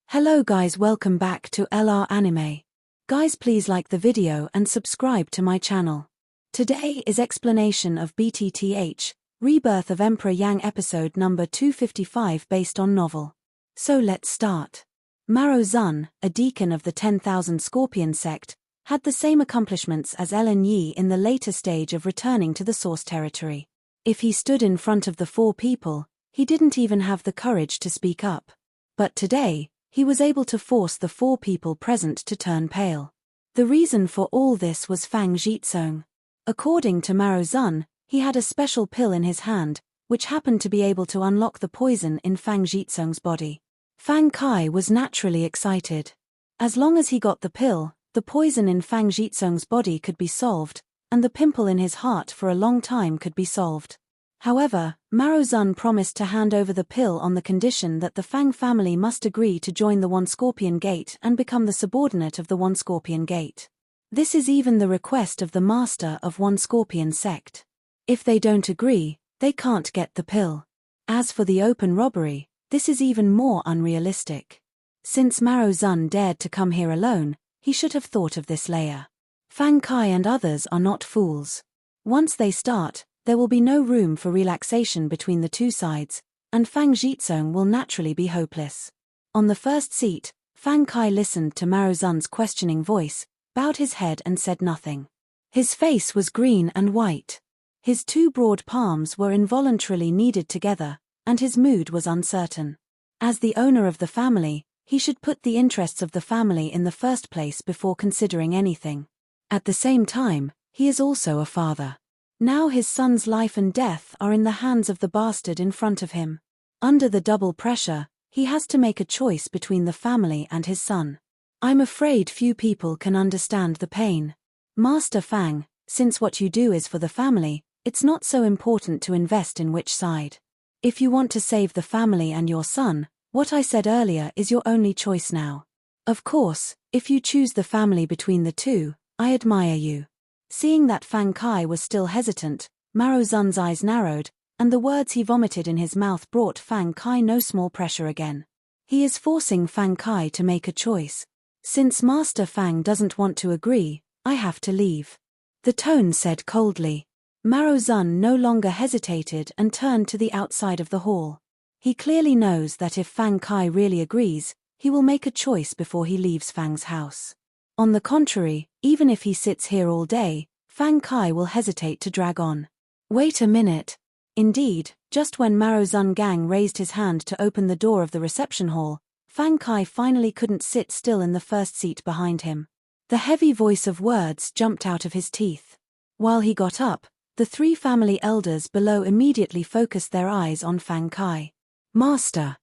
Hello guys, welcome back to LR Anime. Guys, please like the video and subscribe to my channel. Today is explanation of BTTH Rebirth of Emperor Yang episode number 255 based on novel. So let's start. Maro Zun, a deacon of the 10,000 Scorpion sect, had the same accomplishments as Yi in the later stage of returning to the source territory. If he stood in front of the four people, he didn't even have the courage to speak up. But today, he was able to force the four people present to turn pale. The reason for all this was Fang Jitsong. According to Maro Zun, he had a special pill in his hand, which happened to be able to unlock the poison in Fang Jitsong's body. Fang Kai was naturally excited. As long as he got the pill, the poison in Fang Jitsong's body could be solved, and the pimple in his heart for a long time could be solved. However, Maro Zun promised to hand over the pill on the condition that the Fang family must agree to join the One Scorpion Gate and become the subordinate of the One Scorpion Gate. This is even the request of the master of One Scorpion sect. If they don't agree, they can't get the pill. As for the open robbery, this is even more unrealistic. Since Maro Zun dared to come here alone, he should have thought of this layer. Fang Kai and others are not fools. Once they start, there will be no room for relaxation between the two sides, and Fang Jitsong will naturally be hopeless. On the first seat, Fang Kai listened to Maro Zun's questioning voice, bowed his head and said nothing. His face was green and white. His two broad palms were involuntarily kneaded together, and his mood was uncertain. As the owner of the family, he should put the interests of the family in the first place before considering anything. At the same time, he is also a father. Now his son's life and death are in the hands of the bastard in front of him. Under the double pressure, he has to make a choice between the family and his son. I'm afraid few people can understand the pain. Master Fang, since what you do is for the family, it's not so important to invest in which side. If you want to save the family and your son, what I said earlier is your only choice now. Of course, if you choose the family between the two, I admire you. Seeing that Fang Kai was still hesitant, Maro Zun's eyes narrowed, and the words he vomited in his mouth brought Fang Kai no small pressure again. He is forcing Fang Kai to make a choice. Since Master Fang doesn't want to agree, I have to leave. The tone said coldly. Maro Zun no longer hesitated and turned to the outside of the hall. He clearly knows that if Fang Kai really agrees, he will make a choice before he leaves Fang's house. On the contrary, even if he sits here all day, Fang Kai will hesitate to drag on. Wait a minute. Indeed, just when Maro Zun Gang raised his hand to open the door of the reception hall, Fang Kai finally couldn't sit still in the first seat behind him. The heavy voice of words jumped out of his teeth. While he got up, the three family elders below immediately focused their eyes on Fang Kai. Master.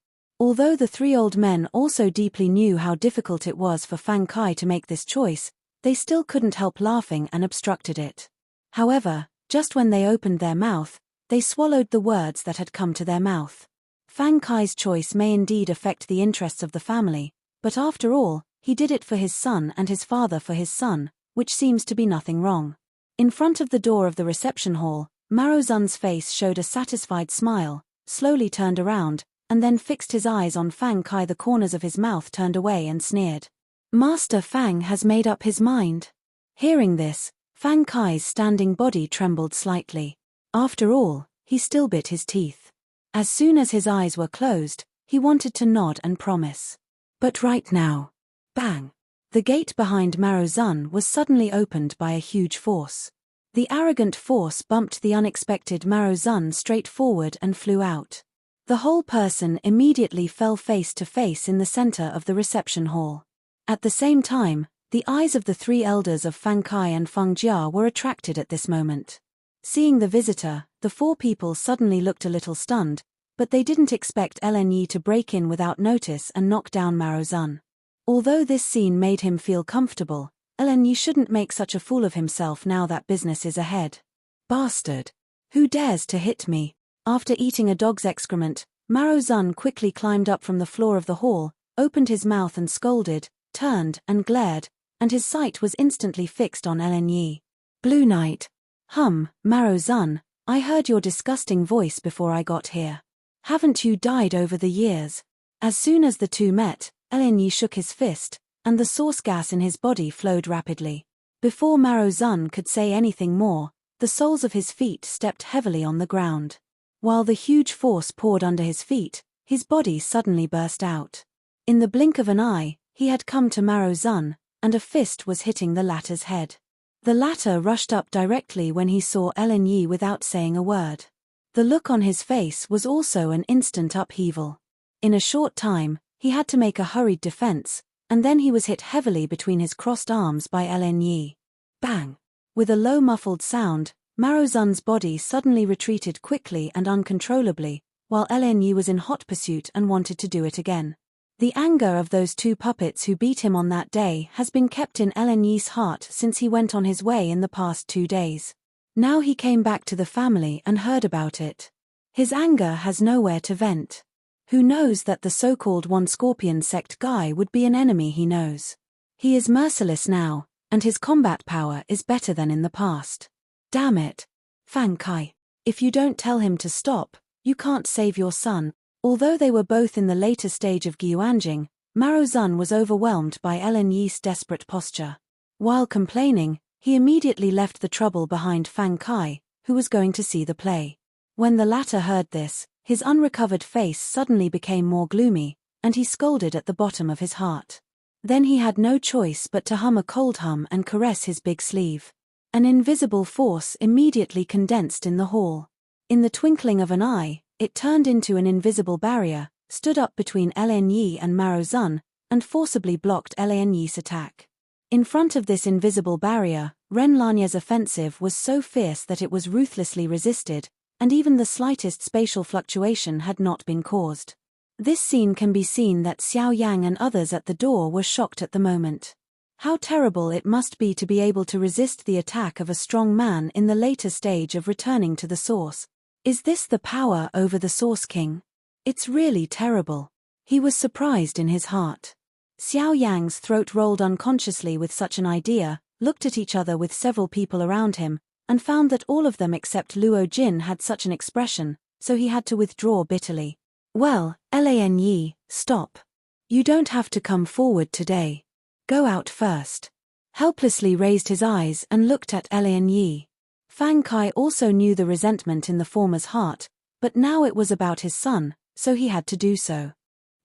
Although the three old men also deeply knew how difficult it was for Fang Kai to make this choice, they still couldn't help laughing and obstructed it. However, just when they opened their mouth, they swallowed the words that had come to their mouth. Fang Kai's choice may indeed affect the interests of the family, but after all, he did it for his son and his father for his son, which seems to be nothing wrong. In front of the door of the reception hall, Maro Zun's face showed a satisfied smile, slowly turned around, and then fixed his eyes on Fang Kai. The corners of his mouth turned away and sneered. Master Fang has made up his mind. Hearing this, Fang Kai's standing body trembled slightly. After all, he still bit his teeth. As soon as his eyes were closed, he wanted to nod and promise. But right now. Bang! The gate behind Maro Zun was suddenly opened by a huge force. The arrogant force bumped the unexpected Maro Zun straight forward and flew out. The whole person immediately fell face to face in the center of the reception hall. At the same time, the eyes of the three elders of Fang Kai and Feng Jia were attracted at this moment. Seeing the visitor, the four people suddenly looked a little stunned, but they didn't expect Yi to break in without notice and knock down Maro Zun. Although this scene made him feel comfortable, Yi shouldn't make such a fool of himself now that business is ahead. Bastard! Who dares to hit me? After eating a dog's excrement, Maro Zun quickly climbed up from the floor of the hall, opened his mouth and scolded, turned and glared, and his sight was instantly fixed on Yi. Blue Knight. Maro Zun, I heard your disgusting voice before I got here. Haven't you died over the years? As soon as the two met, Lin Yi shook his fist, and the source gas in his body flowed rapidly. Before Maro Zun could say anything more, the soles of his feet stepped heavily on the ground. While the huge force poured under his feet, his body suddenly burst out. In the blink of an eye, he had come to Maro Zun, and a fist was hitting the latter's head. The latter rushed up directly when he saw Lin Yi without saying a word. The look on his face was also an instant upheaval. In a short time, he had to make a hurried defense, and then he was hit heavily between his crossed arms by Lin Yi. Bang! With a low muffled sound, Maro Zun's body suddenly retreated quickly and uncontrollably, while Lin Yi was in hot pursuit and wanted to do it again. The anger of those two puppets who beat him on that day has been kept in Lin Yi's heart since he went on his way in the past 2 days. Now he came back to the family and heard about it. His anger has nowhere to vent. Who knows that the so-called One Scorpion sect guy would be an enemy he knows. He is merciless now, and his combat power is better than in the past. Damn it. Fang Kai. If you don't tell him to stop, you can't save your son. Although they were both in the later stage of Gyuanjing, Maro Zun was overwhelmed by Lin Yi's desperate posture. While complaining, he immediately left the trouble behind Fang Kai, who was going to see the play. When the latter heard this, his unrecovered face suddenly became more gloomy, and he scolded at the bottom of his heart. Then he had no choice but to hum a cold hum and caress his big sleeve. An invisible force immediately condensed in the hall. In the twinkling of an eye, it turned into an invisible barrier, stood up between Lin Yi and Maro Zun, and forcibly blocked Lin Yi's attack. In front of this invisible barrier, Ren Lanya's offensive was so fierce that it was ruthlessly resisted, and even the slightest spatial fluctuation had not been caused. This scene can be seen that Xiao Yan and others at the door were shocked at the moment. How terrible it must be to be able to resist the attack of a strong man in the later stage of returning to the source. Is this the power over the Source King? It's really terrible. He was surprised in his heart. Xiao Yang's throat rolled unconsciously with such an idea, looked at each other with several people around him, and found that all of them except Luo Jin had such an expression, so he had to withdraw bitterly. Well, Lin Yi, stop. You don't have to come forward today. Go out first. Helplessly raised his eyes and looked at Lin Yi. Fang Kai also knew the resentment in the former's heart, but now it was about his son, so he had to do so.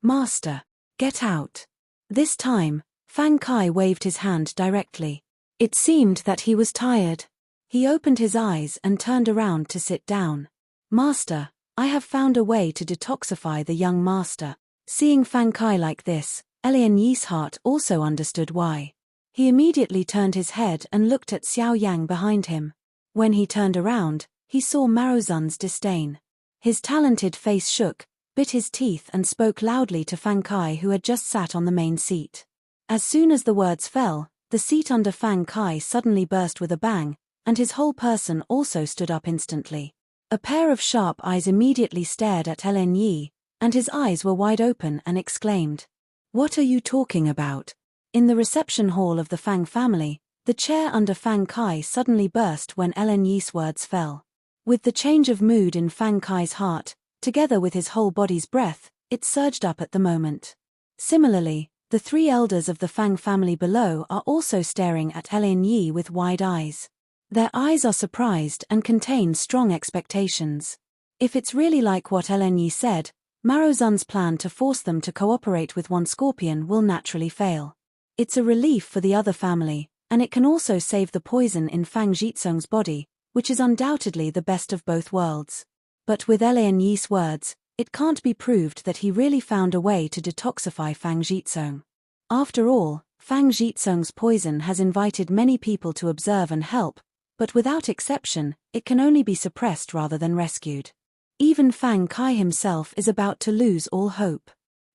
Master, get out. This time, Fang Kai waved his hand directly. It seemed that he was tired. He opened his eyes and turned around to sit down. Master, I have found a way to detoxify the young master. Seeing Fang Kai like this, Lin Yi's heart also understood why. He immediately turned his head and looked at Xiao Yang behind him. When he turned around, he saw Maro Zun's disdain. His talented face shook, bit his teeth and spoke loudly to Fang Kai who had just sat on the main seat. As soon as the words fell, the seat under Fang Kai suddenly burst with a bang, and his whole person also stood up instantly. A pair of sharp eyes immediately stared at Lin Yi, and his eyes were wide open and exclaimed, "What are you talking about?" In the reception hall of the Fang family, the chair under Fang Kai suddenly burst when Lin Yi's words fell. With the change of mood in Fang Kai's heart, together with his whole body's breath, it surged up at the moment. Similarly, the 3 elders of the Fang family below are also staring at Lin Yi with wide eyes. Their eyes are surprised and contain strong expectations. If it's really like what Lin Yi said, Maro Zun's plan to force them to cooperate with One Scorpion will naturally fail. It's a relief for the other family, and it can also save the poison in Fang Jitsung's body, which is undoubtedly the best of both worlds. But with Lin Yi's words, it can't be proved that he really found a way to detoxify Fang Jitsung. After all, Fang Jitsung's poison has invited many people to observe and help, but without exception, it can only be suppressed rather than rescued. Even Fang Kai himself is about to lose all hope.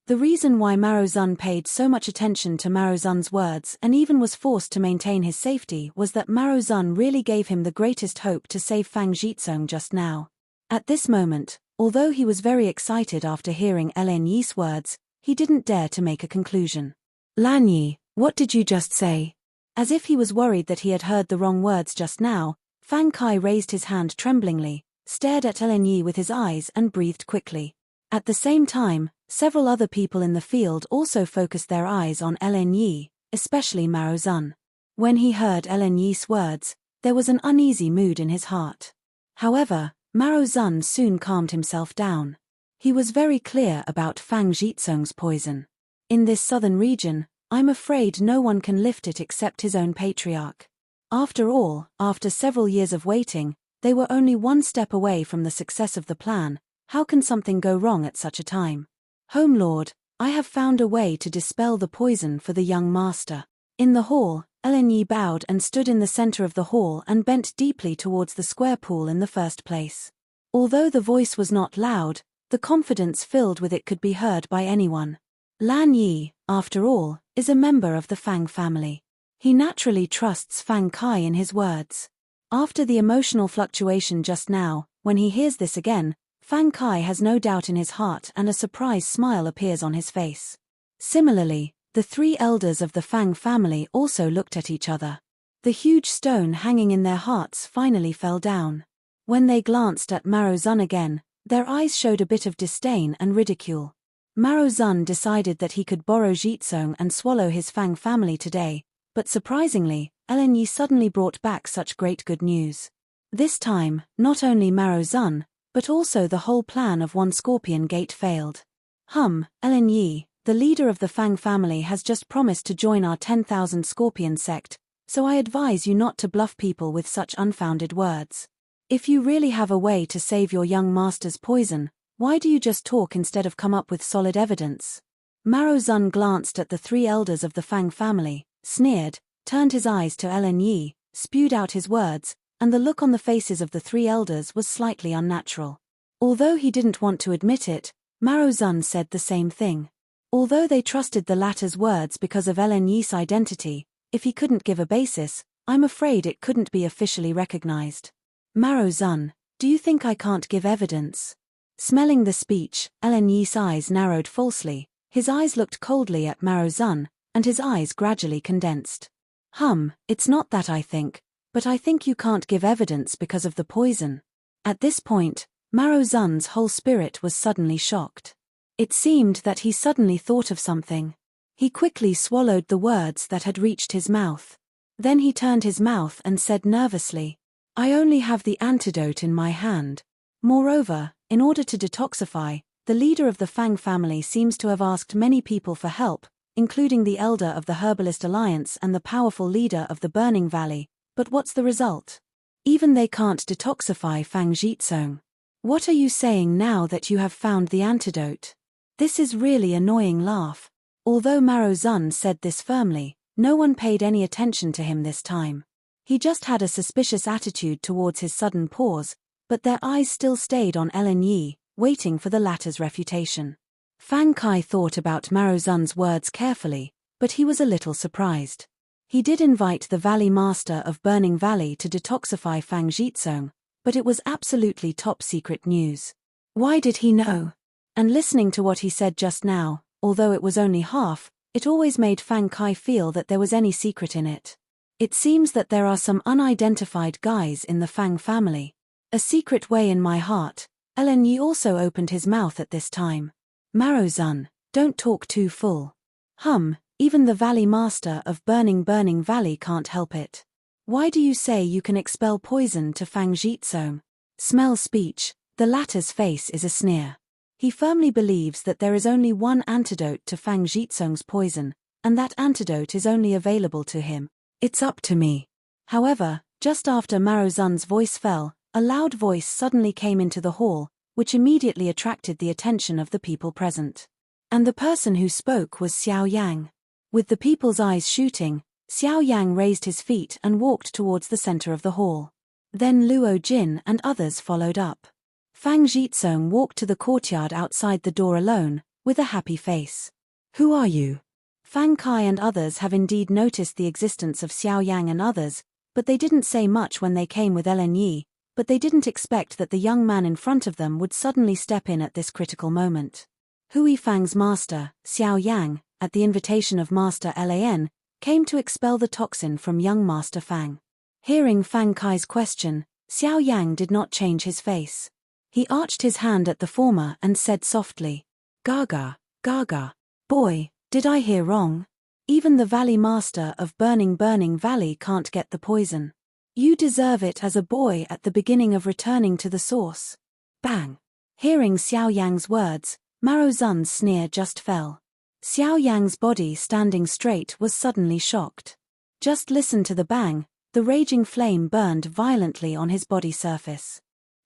The reason why Maro Zun paid so much attention to Maro Zun's words and even was forced to maintain his safety was that Maro Zun really gave him the greatest hope to save Fang Jitsung just now. At this moment, although he was very excited after hearing Lin Yi's words, he didn't dare to make a conclusion. "Lan Yi, what did you just say?" As if he was worried that he had heard the wrong words just now, Fang Kai raised his hand tremblingly, stared at Lin Yi with his eyes and breathed quickly. At the same time, Several other people in the field also focused their eyes on Ellen Yi, especially Maro Zun. When he heard Ellen Yi's words, there was an uneasy mood in his heart. However, Maro Zun soon calmed himself down. He was very clear about Fang Jitsung's poison. In this southern region, I'm afraid no one can lift it except his own patriarch. After all, after several years of waiting, they were only one step away from the success of the plan. How can something go wrong at such a time? Home Lord, I have found a way to dispel the poison for the young master. In the hall, Ellen Yi bowed and stood in the center of the hall and bent deeply towards the square pool in the first place. Although the voice was not loud, the confidence filled with it could be heard by anyone. Lan Yi, after all, is a member of the Fang family. He naturally trusts Fang Kai in his words. After the emotional fluctuation just now, when he hears this again, Fang Kai has no doubt in his heart and a surprised smile appears on his face. Similarly, the three elders of the Fang family also looked at each other. The huge stone hanging in their hearts finally fell down. When they glanced at Maro Zun again, their eyes showed a bit of disdain and ridicule. Maro Zun decided that he could borrow Jitsung and swallow his Fang family today, but surprisingly, Ellen Yi suddenly brought back such great good news. This time, not only Maro Zun, but also the whole plan of one Scorpion Gate failed. Ellen Yi, the leader of the Fang family has just promised to join our 10,000 Scorpion sect, so I advise you not to bluff people with such unfounded words. If you really have a way to save your young master's poison, why do you just talk instead of come up with solid evidence? Maro Zun glanced at the three elders of the Fang family, sneered, turned his eyes to Ellen Yi, spewed out his words, and the look on the faces of the three elders was slightly unnatural. Although he didn't want to admit it, Maro Zun said the same thing. Although they trusted the latter's words because of Ellen Yi's identity, if he couldn't give a basis, I'm afraid it couldn't be officially recognized. Maro Zun, do you think I can't give evidence? Smelling the speech, Ellen Yi's eyes narrowed falsely, his eyes looked coldly at Maro Zun, and his eyes gradually condensed. It's not that I think, but I think you can't give evidence because of the poison. At this point, Maro Zun's whole spirit was suddenly shocked. It seemed that he suddenly thought of something. He quickly swallowed the words that had reached his mouth. Then he turned his mouth and said nervously, I only have the antidote in my hand. Moreover, in order to detoxify, the leader of the Fang family seems to have asked many people for help, including the elder of the Herbalist Alliance and the powerful leader of the Burning Valley, but what's the result? Even they can't detoxify Fang Jitsung. What are you saying now that you have found the antidote? This is really annoying laugh. Although Maro Zun said this firmly, no one paid any attention to him this time. He just had a suspicious attitude towards his sudden pause, but their eyes still stayed on Ellen Yi, waiting for the latter's refutation. Fang Kai thought about Maro Zun's words carefully, but he was a little surprised. He did invite the Valley Master of Burning Valley to detoxify Fang Jitsung, but it was absolutely top-secret news. Why did he know? And listening to what he said just now, although it was only half, it always made Fang Kai feel that there was any secret in it. It seems that there are some unidentified guys in the Fang family. A secret way in my heart. Ellen Yi also opened his mouth at this time. Maro Zun, don't talk too full. Even the Valley Master of Burning Valley can't help it. Why do you say you can expel poison to Fang Jitsung? Smell speech, the latter's face is a sneer. He firmly believes that there is only one antidote to Fang Jitsung's poison, and that antidote is only available to him. It's up to me. However, just after Maro Zun's voice fell, a loud voice suddenly came into the hall, which immediately attracted the attention of the people present. And the person who spoke was Xiao Yang. With the people's eyes shooting, Xiao Yang raised his feet and walked towards the center of the hall. Then Luo Jin and others followed up. Fang Jitsung walked to the courtyard outside the door alone, with a happy face. Who are you? Fang Kai and others have indeed noticed the existence of Xiao Yang and others, but they didn't say much when they came with Ellen Yi, but they didn't expect that the young man in front of them would suddenly step in at this critical moment. Hui Fang's master, Xiao Yang, at the invitation of Master Lan, came to expel the toxin from young Master Fang. Hearing Fang Kai's question, Xiao Yang did not change his face. He arched his hand at the former and said softly, Gaga, Gaga. Boy, did I hear wrong? Even the Valley Master of Burning Valley can't get the poison. You deserve it as a boy at the beginning of returning to the source. Bang! Hearing Xiao Yang's words, Maro Zun's sneer just fell. Xiao Yang's body standing straight was suddenly shocked. Just listen to the bang, the raging flame burned violently on his body surface.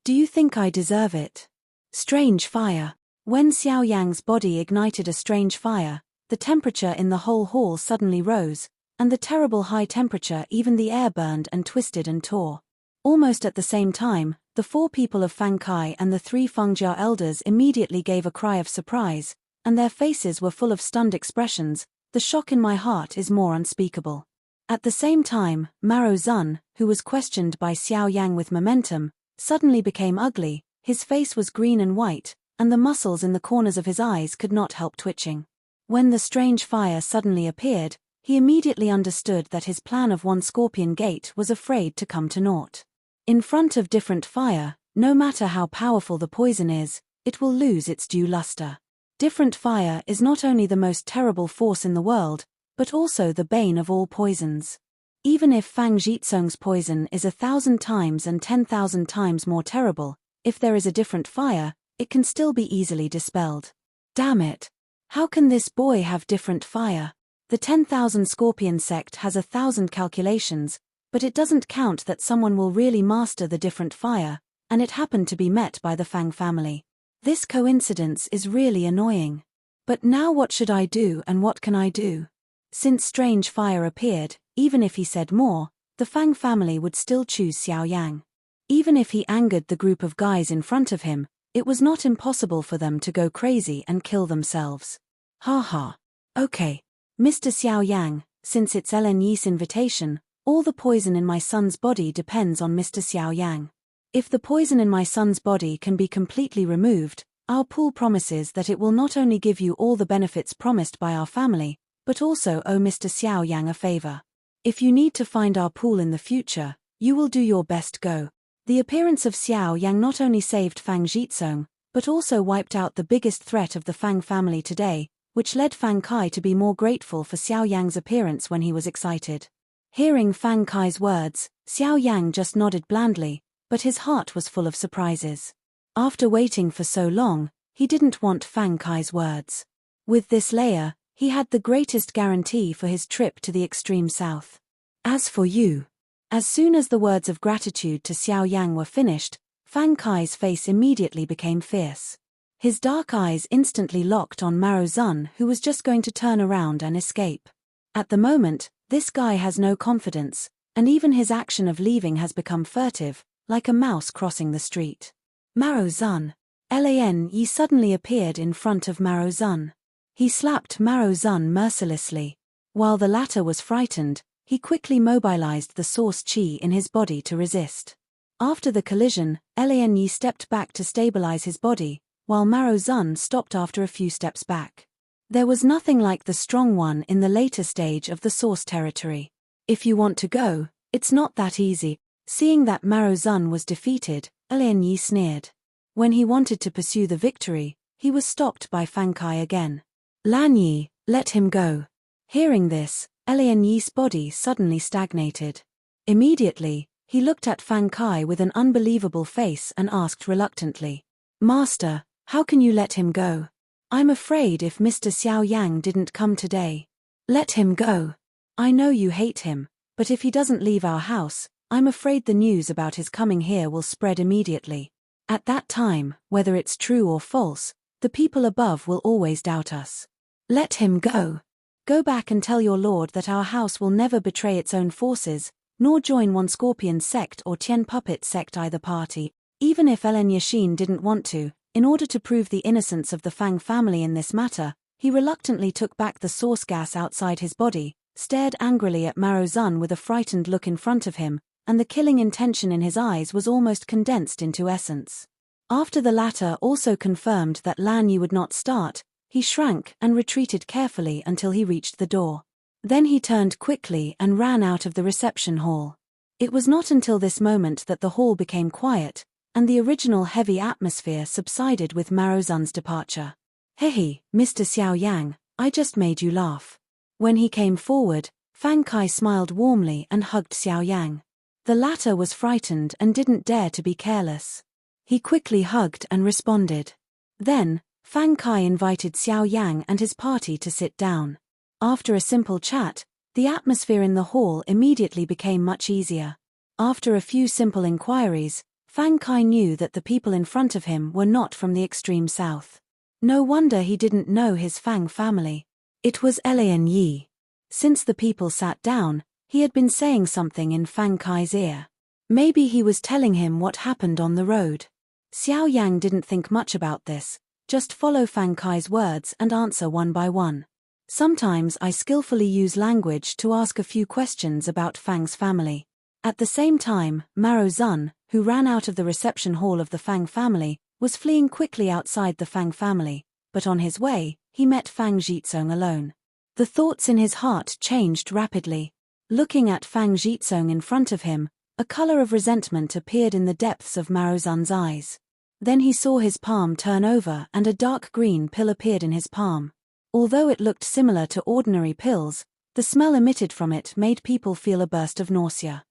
Do you think I deserve it? Strange fire. When Xiao Yang's body ignited a strange fire, the temperature in the whole hall suddenly rose, and the terrible high temperature even the air burned and twisted and tore. Almost at the same time, the 4 people of Fang Kai and the 3 Fengjia elders immediately gave a cry of surprise, and their faces were full of stunned expressions. The shock in my heart is more unspeakable. At the same time, Maro Zun, who was questioned by Xiao Yang with momentum, suddenly became ugly. His face was green and white, and the muscles in the corners of his eyes could not help twitching. When the strange fire suddenly appeared, he immediately understood that his plan of 1 scorpion gate was afraid to come to naught. In front of different fire, no matter how powerful the poison is, it will lose its due luster. Different fire is not only the most terrible force in the world, but also the bane of all poisons. Even if Fang Jitsung's poison is 1,000 times and 10,000 times more terrible, if there is a different fire, it can still be easily dispelled. Damn it! How can this boy have different fire? The 10,000 Scorpion sect has 1,000 calculations, but it doesn't count that someone will really master the different fire, and it happened to be met by the Fang family. This coincidence is really annoying. But now what should I do and what can I do? Since strange fire appeared, even if he said more, the Fang family would still choose Xiao Yang. Even if he angered the group of guys in front of him, it was not impossible for them to go crazy and kill themselves. Ha ha. Okay. Mr. Xiao Yang, since it's Ellen Yi's invitation, all the poison in my son's body depends on Mr. Xiao Yang. If the poison in my son's body can be completely removed, our pool promises that it will not only give you all the benefits promised by our family, but also owe Mr. Xiao Yang a favor. If you need to find our pool in the future, you will do your best. Go. The appearance of Xiao Yang not only saved Fang Jitsung, but also wiped out the biggest threat of the Fang family today, which led Fang Kai to be more grateful for Xiao Yang's appearance when he was excited. Hearing Fang Kai's words, Xiao Yang just nodded blandly, but his heart was full of surprises. After waiting for so long, he didn't want Fang Kai's words. With this layer, he had the greatest guarantee for his trip to the extreme south. As for you. As soon as the words of gratitude to Xiao Yang were finished, Fang Kai's face immediately became fierce. His dark eyes instantly locked on Maro Zun, who was just going to turn around and escape. At the moment, this guy has no confidence, and even his action of leaving has become furtive, like a mouse crossing the street. Maro Zun. Lan Yi suddenly appeared in front of Maro Zun. He slapped Maro Zun mercilessly. While the latter was frightened, he quickly mobilized the source chi in his body to resist. After the collision, Lan Yi stepped back to stabilize his body, while Maro Zun stopped after a few steps back. There was nothing like the strong one in the later stage of the source territory. If you want to go, it's not that easy. Seeing that Maro Zun was defeated, Lan Yi sneered. When he wanted to pursue the victory, he was stopped by Fang Kai again. Lan Yi, let him go. Hearing this, Lan Yi's body suddenly stagnated. Immediately, he looked at Fang Kai with an unbelievable face and asked reluctantly, Master, how can you let him go? I'm afraid if Mr. Xiao Yang didn't come today. Let him go. I know you hate him, but if he doesn't leave our house, I'm afraid the news about his coming here will spread immediately. At that time, whether it's true or false, the people above will always doubt us. Let him go. Go back and tell your lord that our house will never betray its own forces, nor join one Scorpion sect or Tian Puppet sect either party. Even if Ellen Yashin didn't want to, in order to prove the innocence of the Fang family in this matter, he reluctantly took back the source gas outside his body, stared angrily at Maro Zun with a frightened look in front of him, and the killing intention in his eyes was almost condensed into essence. After the latter also confirmed that Lan Yi would not start, he shrank and retreated carefully until he reached the door. Then he turned quickly and ran out of the reception hall. It was not until this moment that the hall became quiet, and the original heavy atmosphere subsided with Maro Zun's departure. "Hey, Mr. Xiao Yang, I just made you laugh." When he came forward, Fang Kai smiled warmly and hugged Xiao Yang. The latter was frightened and didn't dare to be careless. He quickly hugged and responded. Then, Fang Kai invited Xiao Yang and his party to sit down. After a simple chat, the atmosphere in the hall immediately became much easier. After a few simple inquiries, Fang Kai knew that the people in front of him were not from the extreme south. No wonder he didn't know his Fang family. It was Lian Yi. Since the people sat down, he had been saying something in Fang Kai's ear. Maybe he was telling him what happened on the road. Xiao Yang didn't think much about this, just follow Fang Kai's words and answer one by one. Sometimes I skillfully use language to ask a few questions about Fang's family. At the same time, Maro Zun, who ran out of the reception hall of the Fang family, was fleeing quickly outside the Fang family, but on his way, he met Fang Jizong alone. The thoughts in his heart changed rapidly. Looking at Fang Jizong in front of him, a color of resentment appeared in the depths of Maro Zun's eyes. Then he saw his palm turn over and a dark green pill appeared in his palm. Although it looked similar to ordinary pills, the smell emitted from it made people feel a burst of nausea.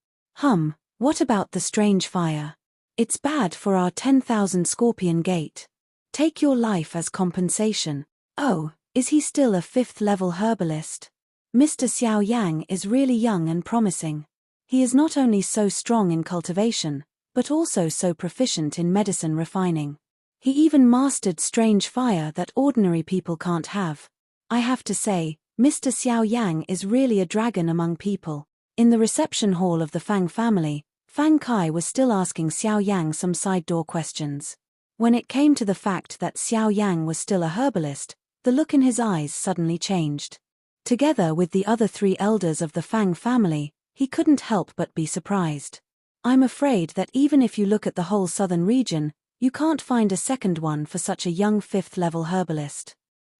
What about the strange fire? It's bad for our 10,000 Scorpion Gate. Take your life as compensation. Oh, is he still a 5th-level herbalist? Mr. Xiao Yang is really young and promising. He is not only so strong in cultivation, but also so proficient in medicine refining. He even mastered strange fire that ordinary people can't have. I have to say, Mr. Xiao Yang is really a dragon among people. In the reception hall of the Fang family, Fang Kai was still asking Xiao Yang some side door questions. When it came to the fact that Xiao Yang was still a herbalist, the look in his eyes suddenly changed. Together with the other 3 elders of the Fang family, he couldn't help but be surprised. I'm afraid that even if you look at the whole southern region, you can't find a second one for such a young 5th-level herbalist.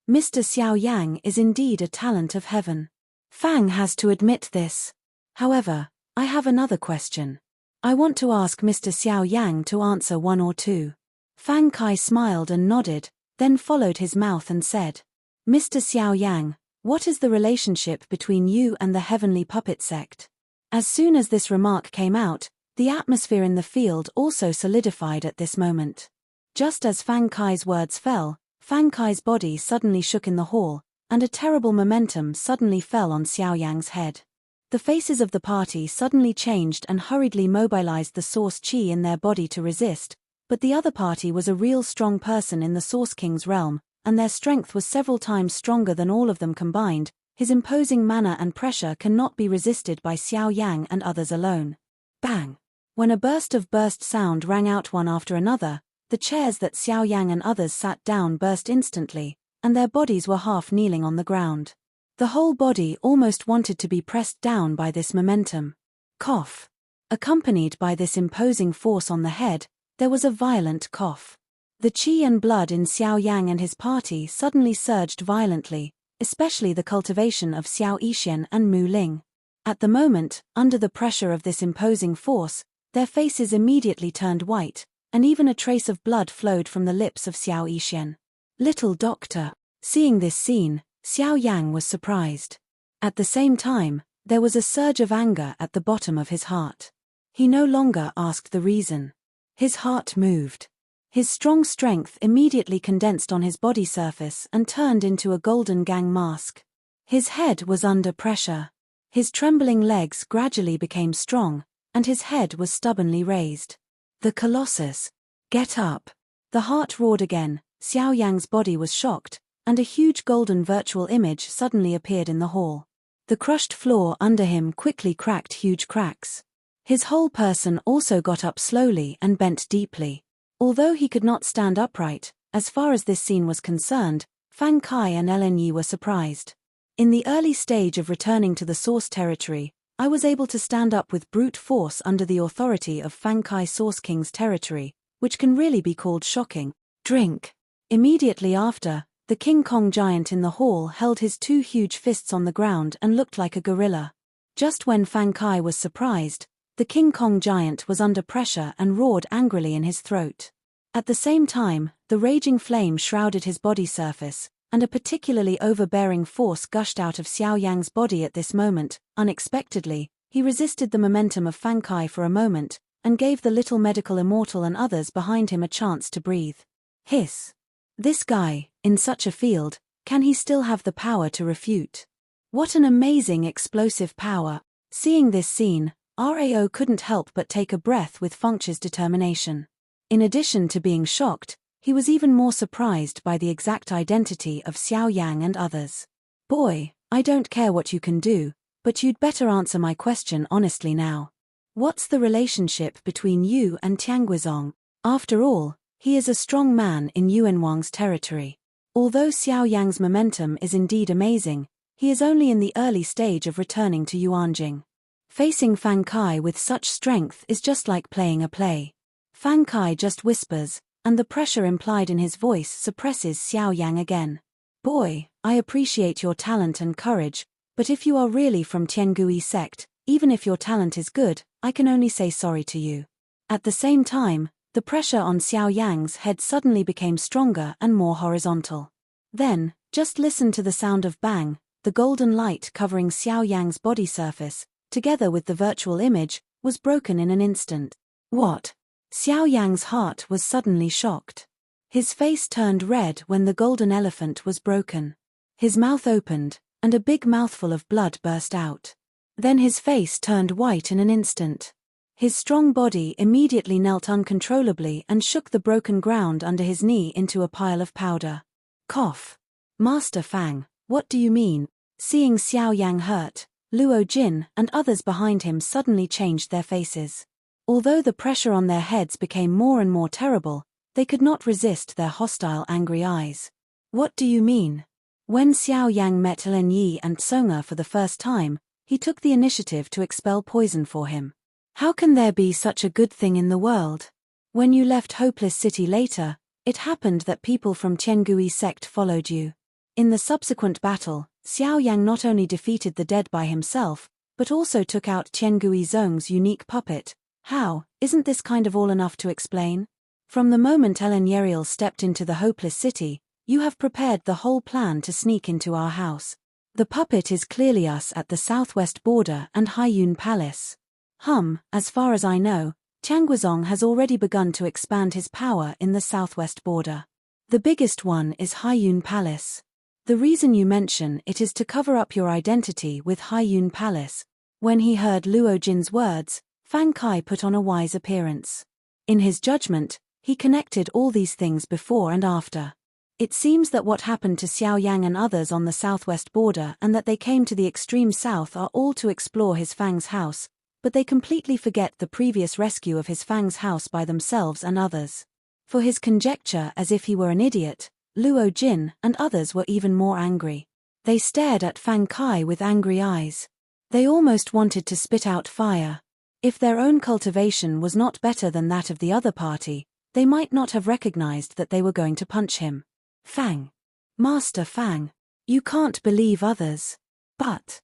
Mr. Xiao Yang is indeed a talent of heaven. Fang has to admit this. However, I have another question. I want to ask Mr. Xiao Yang to answer one or two. Fang Kai smiled and nodded, then followed his mouth and said, Mr. Xiao Yang, what is the relationship between you and the Heavenly Puppet Sect? As soon as this remark came out, the atmosphere in the field also solidified at this moment. Just as Fang Kai's words fell, Fang Kai's body suddenly shook in the hall, and a terrible momentum suddenly fell on Xiao Yang's head. The faces of the party suddenly changed and hurriedly mobilized the source qi in their body to resist, but the other party was a real strong person in the Source King's realm, and their strength was several times stronger than all of them combined. His imposing manner and pressure cannot be resisted by Xiao Yang and others alone. Bang! When a burst sound rang out one after another, the chairs that Xiao Yang and others sat down burst instantly, and their bodies were half kneeling on the ground. The whole body almost wanted to be pressed down by this momentum. Cough. Accompanied by this imposing force on the head, there was a violent cough. The qi and blood in Xiao Yang and his party suddenly surged violently, especially the cultivation of Xiao Yixian and Mu Ling. At the moment, under the pressure of this imposing force, their faces immediately turned white, and even a trace of blood flowed from the lips of Xiao Yixian. Little doctor. Seeing this scene, Xiao Yang was surprised. At the same time, there was a surge of anger at the bottom of his heart. He no longer asked the reason. His heart moved. His strong strength immediately condensed on his body surface and turned into a golden gang mask. His head was under pressure. His trembling legs gradually became strong, and his head was stubbornly raised. The Colossus. Get up. The heart roared again. Xiao Yang's body was shocked, and a huge golden virtual image suddenly appeared in the hall. The crushed floor under him quickly cracked huge cracks. His whole person also got up slowly and bent deeply. Although he could not stand upright, as far as this scene was concerned, Fang Kai and Lian Yi were surprised. In the early stage of returning to the Source territory, I was able to stand up with brute force under the authority of Fang Kai Source King's territory, which can really be called shocking. Drink. Immediately after, the King Kong giant in the hall held his 2 huge fists on the ground and looked like a gorilla. Just when Fang Kai was surprised, the King Kong giant was under pressure and roared angrily in his throat. At the same time, The raging flame shrouded his body surface, and a particularly overbearing force gushed out of Xiao Yang's body at this moment. Unexpectedly, he resisted the momentum of Fang Kai for a moment, and gave the little medical immortal and others behind him a chance to breathe. Hiss. This guy, in such a field, can he still have the power to refute? What an amazing explosive power! Seeing this scene, Rao couldn't help but take a breath with Feng's determination. In addition to being shocked, he was even more surprised by the exact identity of Xiao Yang and others. Boy, I don't care what you can do, but you'd better answer my question honestly now. What's the relationship between you and Tianguizhong? After all, he is a strong man in Yuanwang's territory. Although Xiao Yang's momentum is indeed amazing, he is only in the early stage of returning to Yuanjing. Facing Fang Kai with such strength is just like playing a play. Fang Kai just whispers, and the pressure implied in his voice suppresses Xiao Yang again. Boy, I appreciate your talent and courage, but if you are really from Tiangui sect, even if your talent is good, I can only say sorry to you. At the same time, the pressure on Xiao Yang's head suddenly became stronger and more horizontal. Then, just listen to the sound of bang, the golden light covering Xiao Yang's body surface, together with the virtual image, was broken in an instant. What? Xiao Yang's heart was suddenly shocked. His face turned red when the golden elephant was broken. His mouth opened, and a big mouthful of blood burst out. Then his face turned white in an instant. His strong body immediately knelt uncontrollably and shook the broken ground under his knee into a pile of powder. Cough. Master Fang, what do you mean? Seeing Xiao Yang hurt, Luo Jin and others behind him suddenly changed their faces. Although the pressure on their heads became more and more terrible, they could not resist their hostile, angry eyes. What do you mean? When Xiao Yang met Len Yi and Tsonga for the first time, he took the initiative to expel poison for him. How can there be such a good thing in the world? When you left Hopeless City later, it happened that people from Tiangui sect followed you. In the subsequent battle, Xiao Yang not only defeated the dead by himself, but also took out Tiangui Zong's unique puppet. How, isn't this kind of all enough to explain? From the moment Ellen Yeriel stepped into the Hopeless City, you have prepared the whole plan to sneak into our house. The puppet is clearly us at the southwest border and Haiyun Palace. As far as I know, Tianguizhong has already begun to expand his power in the southwest border. The biggest one is Haiyun Palace. The reason you mention it is to cover up your identity with Haiyun Palace. When he heard Luo Jin's words, Fang Kai put on a wise appearance. In his judgment, he connected all these things before and after. It seems that what happened to Xiao Yang and others on the southwest border and that they came to the extreme south are all to explore his Fang's house, but they completely forget the previous rescue of his Fang's house by themselves and others. For his conjecture as if he were an idiot, Luo Jin and others were even more angry. They stared at Fang Kai with angry eyes. They almost wanted to spit out fire. If their own cultivation was not better than that of the other party, they might not have recognized that they were going to punch him. Fang. Master Fang. You can't believe others. But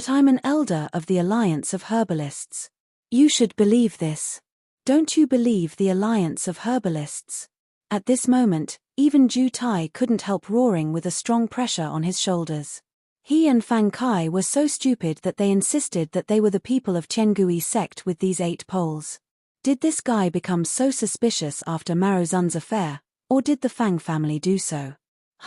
I'm an elder of the Alliance of Herbalists. You should believe this. Don't you believe the Alliance of Herbalists? At this moment, even Ju Tai couldn't help roaring with a strong pressure on his shoulders. He and Fang Kai were so stupid that they insisted that they were the people of Tiangui sect with these 8 poles. Did this guy become so suspicious after Maro Zun's affair, or did the Fang family do so?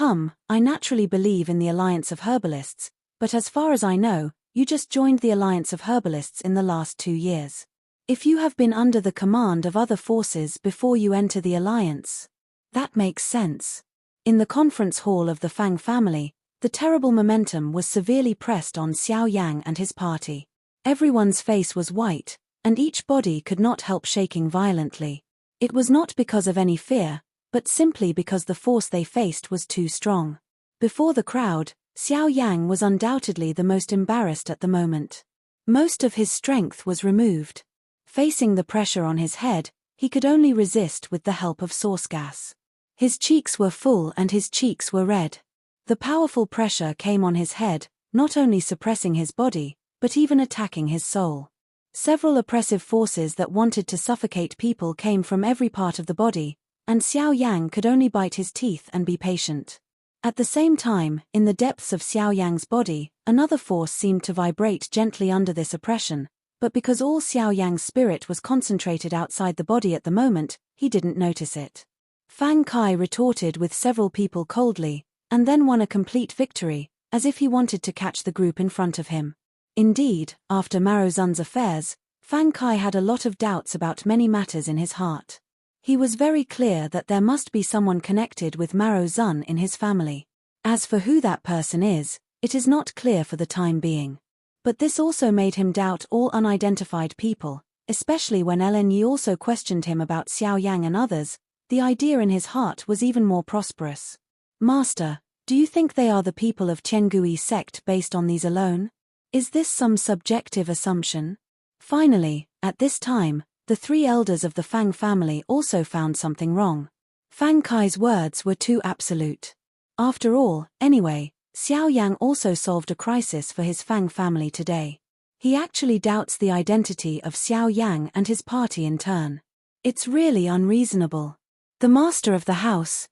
I naturally believe in the Alliance of Herbalists, but as far as I know, you just joined the Alliance of Herbalists in the last 2 years. If you have been under the command of other forces before you enter the Alliance, that makes sense. In the conference hall of the Fang family, the terrible momentum was severely pressed on Xiao Yang and his party. Everyone's face was white, and each body could not help shaking violently. It was not because of any fear, but simply because the force they faced was too strong. Before the crowd, Xiao Yang was undoubtedly the most embarrassed at the moment. Most of his strength was removed. Facing the pressure on his head, he could only resist with the help of source gas. His cheeks were full and his cheeks were red. The powerful pressure came on his head, not only suppressing his body, but even attacking his soul. Several oppressive forces that wanted to suffocate people came from every part of the body, and Xiao Yang could only bite his teeth and be patient. At the same time, in the depths of Xiao Yang's body, another force seemed to vibrate gently under this oppression, but because all Xiao Yang's spirit was concentrated outside the body at the moment, he didn't notice it. Fang Kai retorted with several people coldly, and then won a complete victory, as if he wanted to catch the group in front of him. Indeed, after Maro Zun's affairs, Fang Kai had a lot of doubts about many matters in his heart. He was very clear that there must be someone connected with Maro Zun in his family. As for who that person is, it is not clear for the time being. But this also made him doubt all unidentified people, especially when Yi also questioned him about Xiao Yang and others. The idea in his heart was even more prosperous. Master, do you think they are the people of Qiangui sect based on these alone? Is this some subjective assumption? Finally, at this time, the three elders of the Fang family also found something wrong. Fang Kai's words were too absolute. After all, anyway, Xiao Yang also solved a crisis for his Fang family today. He actually doubts the identity of Xiao Yang and his party in turn. It's really unreasonable. The master of the house,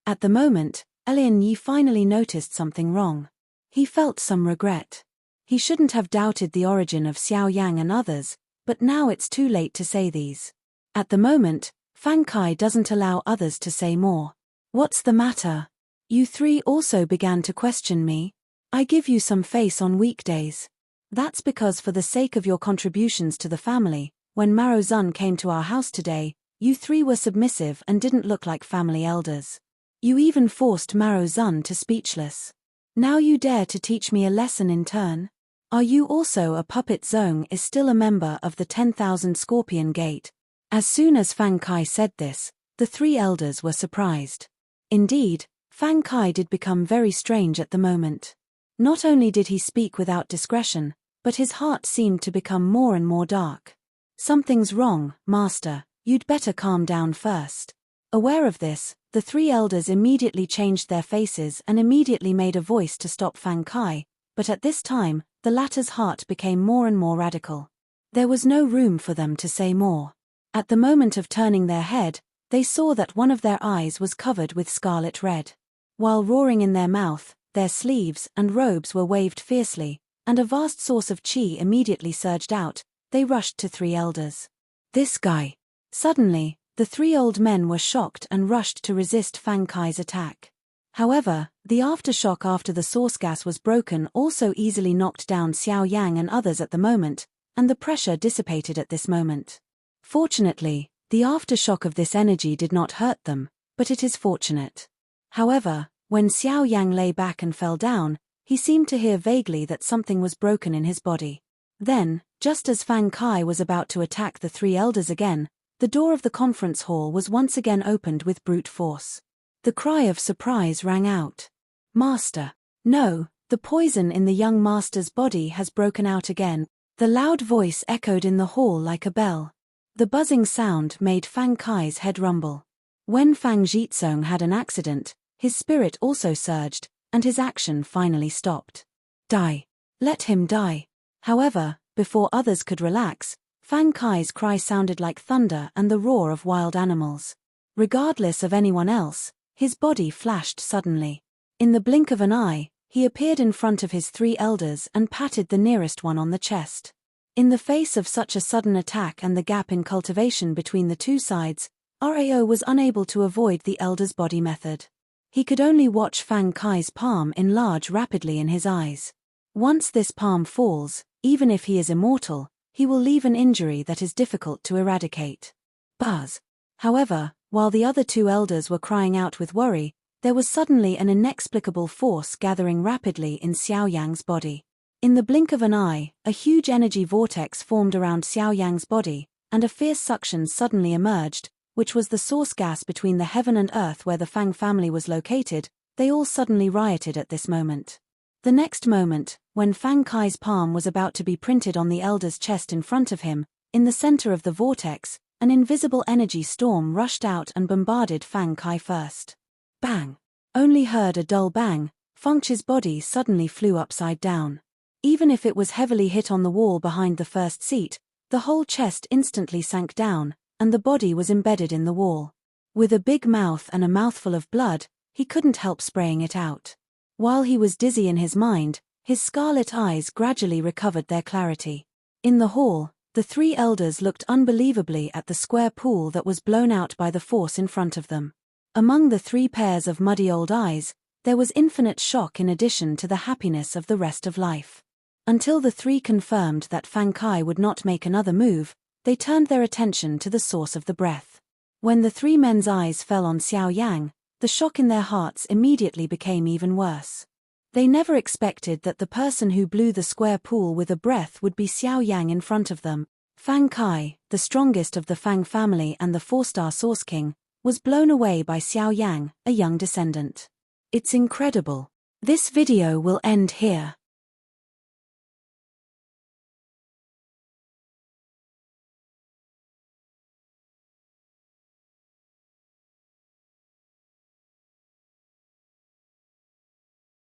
At the moment, Yi finally noticed something wrong. He felt some regret. He shouldn't have doubted the origin of Xiao Yang and others, but now it's too late to say these. At the moment, Fang Kai doesn't allow others to say more. What's the matter? You three also began to question me. I give you some face on weekdays. That's because for the sake of your contributions to the family, when Maro Zun came to our house today, you three were submissive and didn't look like family elders. You even forced Maro Zun to speechless. Now you dare to teach me a lesson in turn? Are you also a puppet? Zong is still a member of the 10,000 Scorpion Gate. As soon as Fang Kai said this, the three elders were surprised. Indeed, Fang Kai did become very strange at the moment. Not only did he speak without discretion, but his heart seemed to become more and more dark. Something's wrong, master, you'd better calm down first. Aware of this, the three elders immediately changed their faces and immediately made a voice to stop Fang Kai, but at this time, the latter's heart became more and more radical. There was no room for them to say more. At the moment of turning their head, they saw that one of their eyes was covered with scarlet red. While roaring in their mouth, their sleeves and robes were waved fiercely, and a vast source of qi immediately surged out. They rushed to three elders. This guy. Suddenly, the three old men were shocked and rushed to resist Fang Kai's attack. However, the aftershock after the source gas was broken also easily knocked down Xiao Yang and others at the moment, and the pressure dissipated at this moment. Fortunately, the aftershock of this energy did not hurt them, but it is fortunate. However, when Xiao Yang lay back and fell down, he seemed to hear vaguely that something was broken in his body. Then, just as Fang Kai was about to attack the three elders again, the door of the conference hall was once again opened with brute force. The cry of surprise rang out. Master! No, the poison in the young master's body has broken out again. The loud voice echoed in the hall like a bell. The buzzing sound made Fang Kai's head rumble. When Fang Jizong had an accident, his spirit also surged, and his action finally stopped. Die! Let him die! However, before others could relax, Fang Kai's cry sounded like thunder and the roar of wild animals. Regardless of anyone else, his body flashed suddenly. In the blink of an eye, he appeared in front of his three elders and patted the nearest one on the chest. In the face of such a sudden attack and the gap in cultivation between the two sides, Rao was unable to avoid the elder's body method. He could only watch Fang Kai's palm enlarge rapidly in his eyes. Once this palm falls, even if he is immortal, he will leave an injury that is difficult to eradicate. Buzz! However, while the other two elders were crying out with worry, there was suddenly an inexplicable force gathering rapidly in Xiao Yang's body. In the blink of an eye, a huge energy vortex formed around Xiao Yang's body, and a fierce suction suddenly emerged, which was the source gas between the heaven and earth where the Fang family was located. They all suddenly rioted at this moment. The next moment, when Fang Kai's palm was about to be printed on the elder's chest in front of him, in the center of the vortex, an invisible energy storm rushed out and bombarded Fang Kai first. Bang! Only heard a dull bang, Fengqi's body suddenly flew upside down. Even if it was heavily hit on the wall behind the first seat, the whole chest instantly sank down, and the body was embedded in the wall. With a big mouth and a mouthful of blood, he couldn't help spraying it out. While he was dizzy in his mind, his scarlet eyes gradually recovered their clarity. In the hall, the three elders looked unbelievably at the square pool that was blown out by the force in front of them. Among the three pairs of muddy old eyes, there was infinite shock in addition to the happiness of the rest of life. Until the three confirmed that Fang Kai would not make another move, they turned their attention to the source of the breath. When the three men's eyes fell on Xiao Yang, the shock in their hearts immediately became even worse. They never expected that the person who blew the square pool with a breath would be Xiao Yang in front of them. Fang Kai, the strongest of the Fang family and the 4-star Source King, was blown away by Xiao Yang, a young descendant. It's incredible. This video will end here.